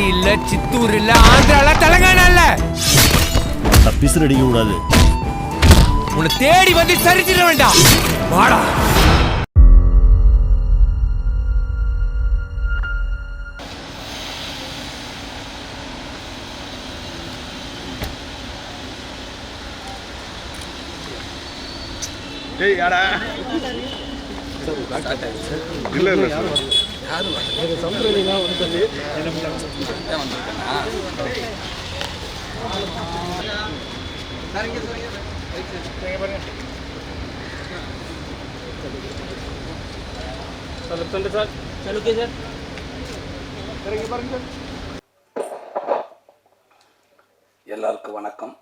மதுரை இல்ல, சித்தூர் இல்ல, ஆந்திரால, தெலங்கானா இல்ல. தப்பிச்சு அடிக்க கூடாது. உன்னை தேடி வந்து சரிச்சிட வேண்டாம். வாடா. ஏய் யாரா இல்ல இல்ல யாரும் சம்பரணிலாம் வந்து என்ன பண்ணாங்க எல்லாருக்கும் வணக்கம்.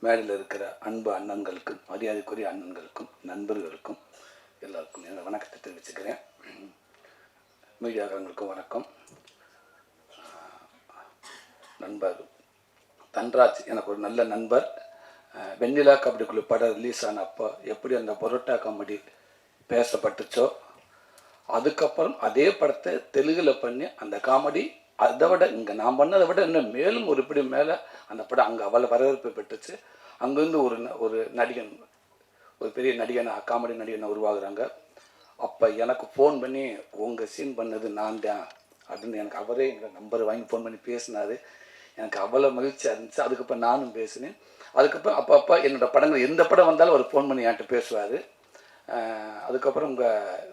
மேடையில் இருக்கிற அன்பு அண்ணன்களுக்கும் மரியாதைக்குரிய அண்ணன்களுக்கும் நண்பர்களுக்கும் எல்லாருக்கும் என்னோட வணக்கத்தை தெரிவிச்சுக்கிறேன். மீடியாக்காரங்களுக்கும் வணக்கம். நண்பர் தன்ராஜ் எனக்கு ஒரு நல்ல நண்பர். வெண்ணிலா கபடிக்குழு படம் ரிலீஸ் ஆன அப்போ எப்படி அந்த பரோட்டா காமெடி பேசப்பட்டுச்சோ, அதுக்கப்புறம் அதே படத்தை தெலுங்கில் பண்ணி அந்த காமெடி அதை விட இங்கே நான் பண்ணதை விட இன்னும் மேலும் ஒரு படி மேலே அந்த படம் அங்கே அவ்வளோ வரவேற்பு பெற்றுச்சு. அங்கேருந்து ஒரு நடிகன், ஒரு பெரிய நடிகனை, காமெடி நடிகனை உருவாகுறாங்க. அப்போ எனக்கு ஃபோன் பண்ணி உங்கள் சீன் பண்ணது நான் தான் அப்படின்னு எனக்கு அவரே எங்கள் நம்பர் வாங்கி ஃபோன் பண்ணி பேசினார். எனக்கு அவ்வளோ மகிழ்ச்சியாக இருந்துச்சு. அதுக்கப்புறம் நானும் பேசினேன். அதுக்கப்புறம் அப்போ என்னோடய படங்கள் எந்த படம் வந்தாலும் அவர் ஃபோன் பண்ணி என்கிட்ட பேசுவார். அதுக்கப்புறம்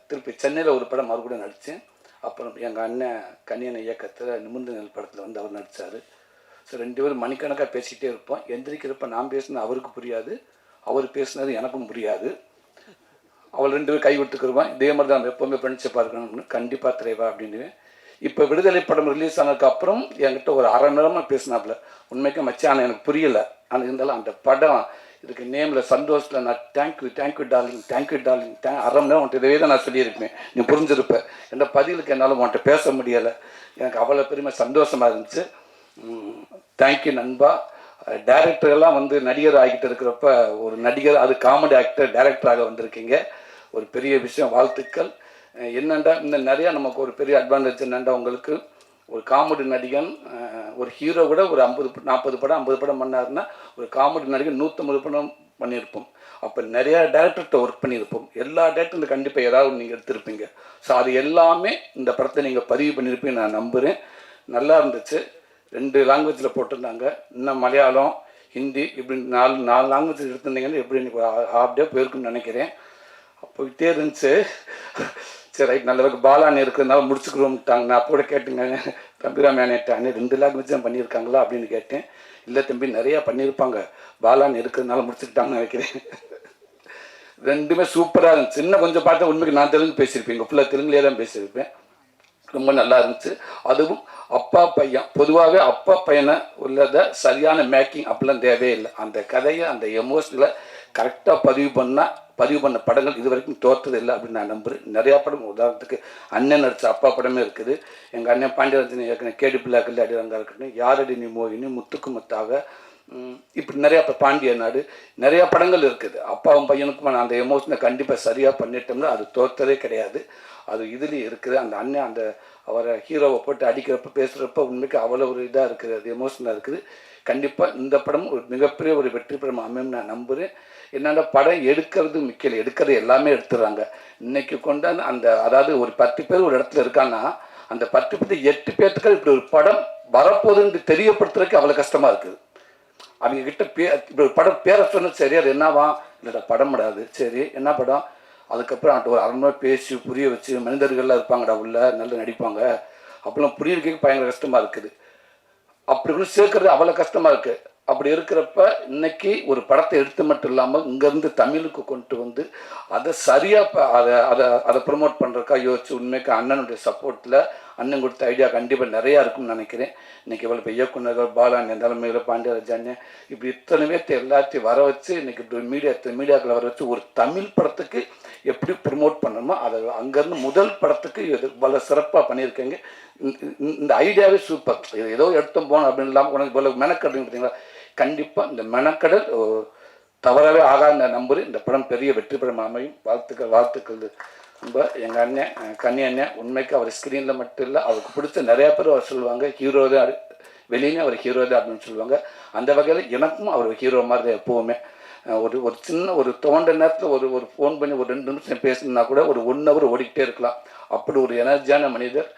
திருப்பி சென்னையில் ஒரு படம் மறுபடியும் நடித்தேன். அப்புறம் எங்கள் அண்ணன் கன்னியன் இயக்கத்தில் நிமிர்ந்த நெல் படத்தில் வந்து அவர் நடித்தார். ஸோ ரெண்டு பேரும் மணிக்கணக்காக பேசிக்கிட்டே இருப்போம். எந்திரிக்கிறப்ப நான் பேசினது அவருக்கு புரியாது, அவர் பேசினது எனக்கும் புரியாது. அவள் ரெண்டு பேரும் கை விட்டுக்குருவான். இதே மாதிரி தான் நம்ம எப்போவுமே ஃப்ரெண்ட்ஷிப்பாக இருக்கணும்னு. கண்டிப்பாக திரைவா அப்படின்னு. இப்போ விடுதலை படம் ரிலீஸ் ஆனதுக்கப்புறம் என்கிட்ட ஒரு அரை நேரமாக பேசினாப்புல. உண்மைக்கு மச்சான் எனக்கு புரியலை, ஆனால் இருந்தாலும் அந்த படம் இதுக்கு நேமில் சந்தோஷத்தில் நான் தேங்க்யூ டார்லிங் அரை மணி நேரம் உன்ட்டு இதே தான் நான் சொல்லியிருப்பேன். நீ புரிஞ்சிருப்பேன். என்ற பதிலுக்கு என்னால் உன்ட்ட பேச முடியலை. எனக்கு அவ்வளோ பெருமை சந்தோஷமாக இருந்துச்சு. தேங்க்யூ நண்பா. டைரக்டரெல்லாம் வந்து நடிகர் ஆகிட்டு இருக்கிறப்ப ஒரு நடிகர், அது காமெடி ஆக்டர் டைரக்டராக வந்திருக்கீங்க. ஒரு பெரிய விஷயம், வாழ்த்துக்கள். என்னண்டா இன்னும் நிறையா நமக்கு ஒரு பெரிய அட்வான்டேஜ் என்னண்டா, உங்களுக்கு ஒரு காமெடி நடிகன், ஒரு ஹீரோ கூட ஒரு 40 படம் பண்ணாருன்னா ஒரு காமெடி நடிகன் 150 படம் பண்ணியிருப்போம். அப்போ நிறையா டேரக்டர்கிட்ட ஒர்க் பண்ணியிருப்போம். எல்லா டேரக்டரும் கண்டிப்பாக ஏதாவது நீங்கள் எடுத்திருப்பீங்க. ஸோ அது எல்லாமே இந்த படத்தை நீங்கள் பதிவு பண்ணியிருப்பீங்க நான் நம்புகிறேன். நல்லா இருந்துச்சு. 2 லாங்குவேஜில் போட்டிருந்தாங்க. இன்னும் மலையாளம், ஹிந்தி இப்படி 4 லாங்குவேஜ் எடுத்திருந்தீங்கன்னு எப்படி எனக்கு ஹாஃப் டே போயிருக்குன்னு நினைக்கிறேன். போயிட்டே இருந்துச்சு. சரி ரைட், நல்லவருக்கு பாலான்னு இருக்கிறதுனால முடிச்சுக்கிறோம்ட்டாங்க. நான் அப்போ கூட கேட்டுங்க, தம்பிராமேனேட்டானே 2 லாங்குவேஜ் தான் பண்ணியிருக்காங்களா அப்படின்னு கேட்டேன். இல்லை தம்பி, நிறையா பண்ணியிருப்பாங்க, பாலான்னு இருக்கிறதுனால முடிச்சுக்கிட்டாங்கன்னு நினைக்கிறேன். ரெண்டுமே சூப்பராக இருந்துச்சு. இன்னும் கொஞ்சம் பார்த்தா உண்மைக்கு நான் தெலுங்கு பேசியிருப்பேன், ஃபுல்லாக தெலுங்குலேயே தான் பேசியிருப்பேன். ரொம்ப நல்லா இருந்துச்சு. அதுவும் அப்பா பையன், பொதுவாகவே அப்பா பையனை உள்ளதை சரியான மேக்கிங் அப்படிலாம் தேவையே இல்லை. அந்த கதையை அந்த எமோஷனலை கரெக்டாக பதிவு பண்ண படங்கள் இது வரைக்கும் தோற்றது இல்லை அப்படின்னு நான் நம்புகிறேன். நிறையா படம், உதாரணத்துக்கு அண்ணன் நடித்த அப்பா படமே இருக்குது. எங்கள் அண்ணன் பாண்டியராஜன் இயக்குன கேடி பிள்ளாக்கள் அடிரங்கா இருக்கட்டும், யாரடி நீ மோகினி, முத்துக்கு முத்தாக, இப்படி நிறையா இப்போ பாண்டிய நாடு, நிறையா படங்கள் இருக்குது. அப்பாவும் பையனுக்கும் அந்த எமோஷனை கண்டிப்பாக சரியாக பண்ணிட்டோம்னா அது தோற்றதே கிடையாது. அது இதுலேயும் இருக்குது. அந்த அண்ணன் அந்த அவரை ஹீரோவை போட்டு அடிக்கிறப்ப பேசுகிறப்ப உண்மைக்கு அவ்வளோ ஒரு இதாக இருக்குது, அது எமோஷனாக இருக்குது. கண்டிப்பாக இந்த படம் ஒரு மிகப்பெரிய ஒரு வெற்றி படம் அமையும் நான் நம்புகிறேன். என்னென்னா படம் எடுக்கிறது முக்கியம், எடுக்கிறது எல்லாமே எடுத்துடுறாங்க. இன்றைக்கி கொண்டாந்து அந்த, அதாவது ஒரு 10 பேர் ஒரு இடத்துல இருக்காங்கன்னா அந்த 10 பேர் 8 பேர்த்துக்கு இப்படி ஒரு படம் வரப்போகுதுன்னு தெரியப்படுத்துறதுக்கு அவ்வளோ கஷ்டமாக இருக்குது. அவங்க கிட்ட இப்படி ஒரு படம் பேரை சொன்னது சரி, அது என்னவா இல்லைடா படம் படாது, சரி என்ன படம், அதுக்கப்புறம் ஒரு அரை மணி பேசி புரிய வச்சு, மனிதர்கள்லாம் இருப்பாங்கடா உள்ள நல்லா நடிப்பாங்க, அப்படிலாம் புரிய வைக்க பயங்கர கஷ்டமாக இருக்குது. அப்படி கூட சேர்க்கறது அவ்வளோ கஷ்டமாக இருக்குது. அப்படி இருக்கிறப்ப இன்னைக்கு ஒரு படத்தை எடுத்து மட்டும் இல்லாமல் இங்கேருந்து தமிழுக்கு கொண்டு வந்து அதை சரியாக அதை ப்ரொமோட் பண்ணுறக்கா யோசிச்சு, உண்மைக்கு அண்ணனுடைய சப்போர்ட்டில் அண்ணன் கொடுத்த ஐடியா கண்டிப்பாக நிறையா இருக்கும்னு நினைக்கிறேன். இன்றைக்கி இவ்வளோ இப்போ இயக்குநர்கள் பாலாண்ணன் தலைமையில் பாண்டியராஜன் இப்படி இத்தனை பேர்த்து எல்லாத்தையும் வர வச்சு இன்றைக்கி இப்படி மீடியாக்களை வர வச்சு ஒரு தமிழ் படத்துக்கு எப்படி ப்ரொமோட் பண்ணணுமோ அதை அங்கேருந்து முதல் படத்துக்கு இது இவ்வளோ சிறப்பாக பண்ணியிருக்கேங்க. இந்த ஐடியாவே சூப்பர். இது ஏதோ எடுத்தோம் போனோம் அப்படின்னு இல்லாமல் உனக்கு இவ்வளோ மெனக்கடல் பார்த்தீங்களா, கண்டிப்பாக இந்த மெனக்கடல் தவறாகவே ஆகாத நம்புறேன். இந்த படம் பெரிய வெற்றி படம் அமையும். வாழ்த்துக்கள். ரொம்ப எங்கள் அண்ணன் கன்னி அண்ணன் உண்மைக்கு அவர் ஸ்க்ரீனில் மட்டும் இல்லை, அவருக்கு பிடிச்ச நிறையா பேர் அவர் சொல்லுவாங்க ஹீரோ தான், வெளியே அவர் ஹீரோ தான் அப்படின்னு சொல்லுவாங்க. அந்த வகையில் எனக்கும் அவர் ஹீரோ மாதிரி தான் எப்போவுமே. ஒரு சின்ன ஒரு தோண்ட நேரத்தில் ஒரு ஃபோன் பண்ணி ஒரு 2 நிமிஷம் பேசணுன்னா கூட ஒரு 1 ஹவர் ஓடிக்கிட்டே இருக்கலாம். அப்படி ஒரு எனர்ஜியான மனிதர்,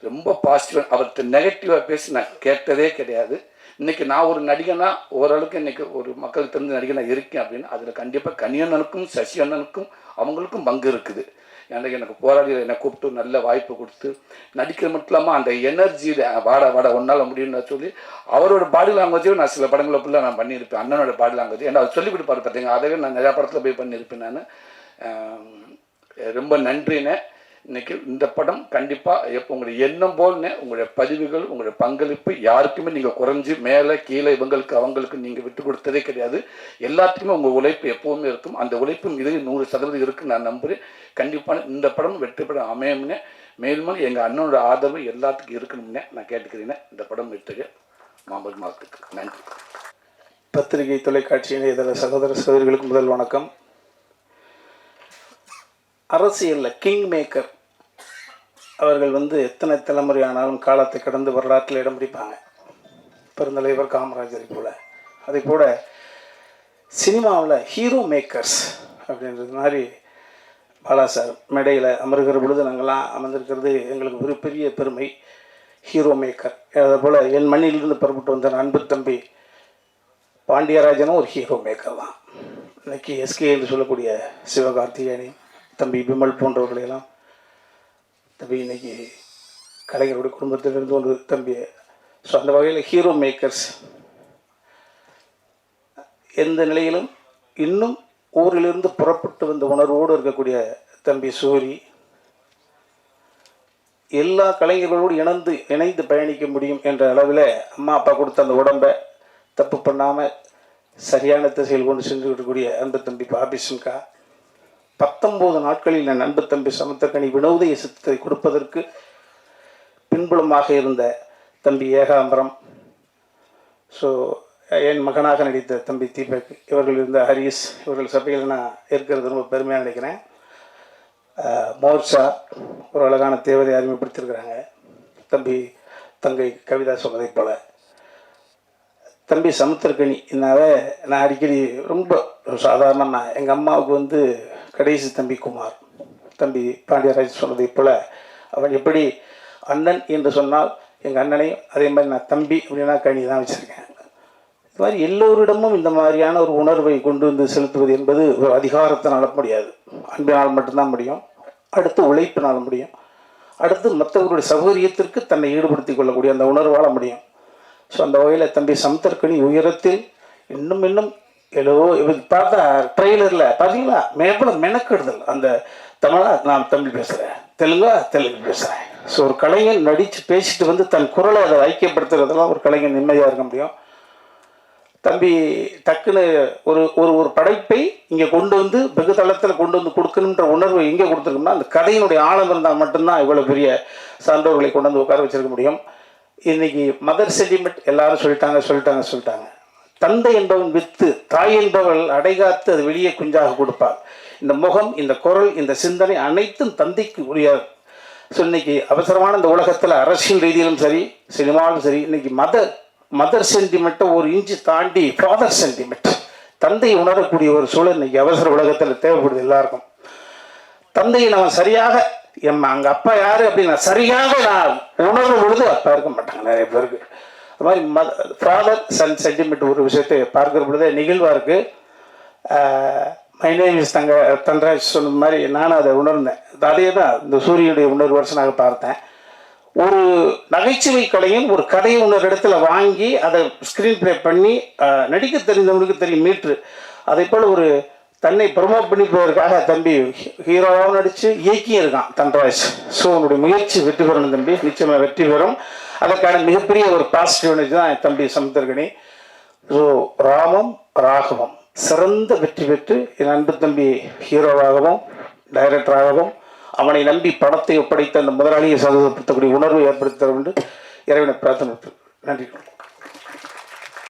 ரொம்ப பாசிட்டிவாக. அவர்கிட்ட நெகட்டிவாக பேசி நான் கேட்டதே கிடையாது. இன்றைக்கி நான் ஒரு நடிகனா ஓரளவுக்கு இன்றைக்கி ஒரு மக்களுக்கு தெரிஞ்ச நடிகனாக இருக்கேன் அப்படின்னு அதில் கண்டிப்பாக கனியண்ணனுக்கும் சசி அண்ணனுக்கும் அவங்களுக்கும் பங்கு இருக்குது. எனக்கு போராடி என்னை கூப்பிட்டு நல்ல வாய்ப்பு கொடுத்து நடிக்கிற மட்டும் இல்லாமல் அந்த எனர்ஜியில் வாட ஒன்றால் முடியும்னு சொல்லி அவரோட பாடி லாங்குவேஜையும் நான் சில படங்களை ஃபுல்லாக நான் பண்ணியிருப்பேன். அண்ணனோட பாடி லாங்குவேஜ் ஏன்னா அவர் சொல்லிக் கொடுப்பாரு பார்த்தீங்க, அதவே நான் நிறையா படத்தில் போய் பண்ணியிருப்பேன். நான் ரொம்ப நன்றினே. இன்றைக்கி இந்த படம் கண்டிப்பாக எப்போ உங்களுடைய எண்ணம் போல்னே உங்களுடைய பதிவுகள் உங்களுடைய பங்களிப்பு யாருக்குமே நீங்கள் குறைஞ்சி மேலே கீழே இவங்களுக்கு அவங்களுக்கு நீங்கள் விட்டு கொடுத்ததே கிடையாது. எல்லாத்துக்குமே உங்கள் உழைப்பு எப்போவுமே இருக்கும். அந்த உழைப்பும் இது 100% இருக்குன்னு நான் நம்புகிறேன். கண்டிப்பான இந்த படம் வெற்றி படம் அமையும்னே. மேலும் எங்கள் அண்ணனோட ஆதரவு எல்லாத்துக்கும் இருக்கணும்னே நான் கேட்டுக்கிறேன். இந்த படம் வெற்றிக மாம்பழ மாதத்துக்கு நன்றி. பத்திரிகை தொலைக்காட்சியின் இதர சகோதர சகோதரிகளுக்கு முதல் வணக்கம். அரசியலில் கிங் மேக்கர் அவர்கள் எத்தனை தலைமுறை ஆனாலும் காலத்தை கடந்து வரலாற்றில் இடம் பிடிப்பாங்க. பெருந்தலைவர் காமராஜரை போல. அதே போல் சினிமாவில் ஹீரோ மேக்கர்ஸ் அப்படின்றது மாதிரி பாலா சார் மேடையில் அமர்கிற பொழுது நாங்கள்லாம் அமர்ந்திருக்கிறது எங்களுக்கு ஒரு பெரிய பெருமை. Hero maker. அதே போல் என் மண்ணிலிருந்து புறப்பட்டு வந்த அன்பு தம்பி பாண்டியராஜனும் ஒரு ஹீரோ மேக்கர் தான். இன்றைக்கி எஸ்கே என்று சொல்லக்கூடிய சிவகார்த்திகேயனி தம்பி விமல் போன்றவர்களையெல்லாம் தம்பி இன்றைக்கி கலைஞருடைய குடும்பத்திலிருந்து ஒரு தம்பி. ஸோ அந்த வகையில் ஹீரோ மேக்கர்ஸ் எந்த நிலையிலும் இன்னும் ஊரிலிருந்து புறப்பட்டு வந்த உணர்வோடு இருக்கக்கூடிய தம்பி சூரி, எல்லா கலைஞர்களோடு இணைந்து பயணிக்க முடியும் என்ற அளவில் அம்மா அப்பா கொடுத்த அந்த உடம்பை தப்பு பண்ணாமல் சரியான திசையில் கொண்டு சென்று விடக்கூடிய அன்பு தம்பி பாபி சின்கா, 19 நாட்களில் என் அன்பு தம்பி சமுத்திரக்கனி வினோதய சித்தத்தை கொடுப்பதற்கு பின்புலமாக இருந்த தம்பி ஏகாம்பரம், ஸோ என் மகனாக நடித்த தம்பி தீபக், இவர்கள் இருந்த ஹரிஸ், இவர்கள் சபையில் நான் இருக்கிறது ரொம்ப பெருமையாக நினைக்கிறேன். மோர்ஷா ஒரு அழகான தேவதை அறிமுகப்படுத்தியிருக்கிறாங்க. தங்கை கவிதா சொன்னதை போல் தம்பி சமுத்திரக்கனி என்னாவே நான் அடிக்கடி ரொம்ப சாதாரணமாக எங்கள் அம்மாவுக்கு கடைசி தம்பி குமார், தம்பி பாண்டியராஜ் சொன்னதை போல் அவன் எப்படி அண்ணன் என்று சொன்னால் எங்கள் அண்ணனையும் அதே மாதிரி நான் தம்பி அப்படின்னா கனி தான் வச்சுருக்கேன். இது மாதிரி எல்லோரிடமும் இந்த மாதிரியான ஒரு உணர்வை கொண்டு செலுத்துவது என்பது ஒரு அதிகாரத்தினால முடியாது. அன்பினால் மட்டும்தான் முடியும். அடுத்து உழைப்பினால் முடியும். அடுத்து மற்றவர்களுடைய சௌகரியத்திற்கு தன்னை ஈடுபடுத்திக் கொள்ளக்கூடிய அந்த உணர்வால் முடியும். ஸோ அந்த வகையில் தம்பி சமுத்திரக்கனி உயரத்தில் இன்னும் பார்த்தா ட்ரெய்லரில் பார்த்தீங்களா எவ்வளோ மெனக்கெடுதல். அந்த நான் தமிழ் பேசுகிறேன், தெலுங்கு பேசுகிறேன். ஸோ ஒரு கலைஞன் நடித்து பேசிட்டு தன் குரலை அதை ஐக்கியப்படுத்துறதெல்லாம் ஒரு கலைஞன் நிம்மதியாக இருக்க முடியும். தம்பி டக்குன்னு ஒரு படைப்பை இங்கே கொண்டு வெகு தளத்தில் கொண்டு கொடுக்கணுன்ற உணர்வை எங்கே கொடுத்துருக்கோம்னா அந்த கதையினுடைய ஆழம் இருந்தால் மட்டும்தான் இவ்வளோ பெரிய சான்றோர்களை கொண்டு உட்கார வச்சிருக்க முடியும். இன்றைக்கி மதர் சென்டிமெண்ட் எல்லாரும் சொல்லிட்டாங்க. தந்தை என்பவன் வித்து, தாய் என்பவள் அடைகாத்து அது வெளியே குஞ்சாக கொடுப்பார். இந்த முகம், இந்த குரல், இந்த சிந்தனை அனைத்தும் தந்தைக்கு உரியது. ஸோ இன்னைக்கு அவசரமான இந்த உலகத்தில் அரசியல் ரீதியிலும் சரி சினிமாவிலும் சரி இன்னைக்கு மதர் சென்டிமெண்ட்டை ஒரு இன்ச்சு தாண்டி ஃபாதர் சென்டிமெண்ட், தந்தையை உணரக்கூடிய ஒரு சூழல் இன்னைக்கு அவசர உலகத்தில் தேவைப்படுது எல்லாருக்கும். தந்தையை நம்ம சரியாக அங்கே அப்பா யார் அப்படின்னு சரியாக நான் உணர்வு பொழுது அப்பா இருக்க மாட்டாங்க நிறைய பேருக்கு. அது மாதிரி ஃபாதர் சன் சென்டிமெண்ட் ஒரு விஷயத்தை பார்க்குற பொழுதே நிகழ்வாக இருக்குது. மை நேம் இஸ் தன்ராஜ் சொன்ன மாதிரி நானும் அதை உணர்ந்தேன். அதே தான் இந்த சூரியனுடைய உணர்வு வருஷனாக பார்த்தேன். ஒரு நகைச்சுவை கலையும் ஒரு கதையை இன்னொரு இடத்துல வாங்கி அதை ஸ்க்ரீன் பிளே பண்ணி நடிக்க தெரிந்தவங்களுக்கு தெரியும் மீட்ரு. அதே போல் ஒரு தன்னை ப்ரொமோட் பண்ணி போவதற்காக தம்பி ஹீரோவாகவும் நடித்து இயக்கியும் இருக்கான் தன்ராஜ். ஸோ உன்னுடைய முயற்சி வெற்றி பெறணும் தம்பி, நிச்சயமாக வெற்றி பெறும். அதற்கான மிகப்பெரிய ஒரு பாசிட்டிவ் எனர்ஜி தான் என் தம்பி சமுத்திரக்கனி. ஸோ ராமம் ராகவம் சிறந்த வெற்றி பெற்று என் அன்பு தம்பி ஹீரோவாகவும் டைரக்டராகவும் அவனை நம்பி படத்தை ஒப்படைத்த அந்த முதலாளியை சந்தோஷப்படுத்தக்கூடிய உணர்வை ஏற்படுத்த வேண்டும் இறைவனை பிரார்த்தனை. நன்றி.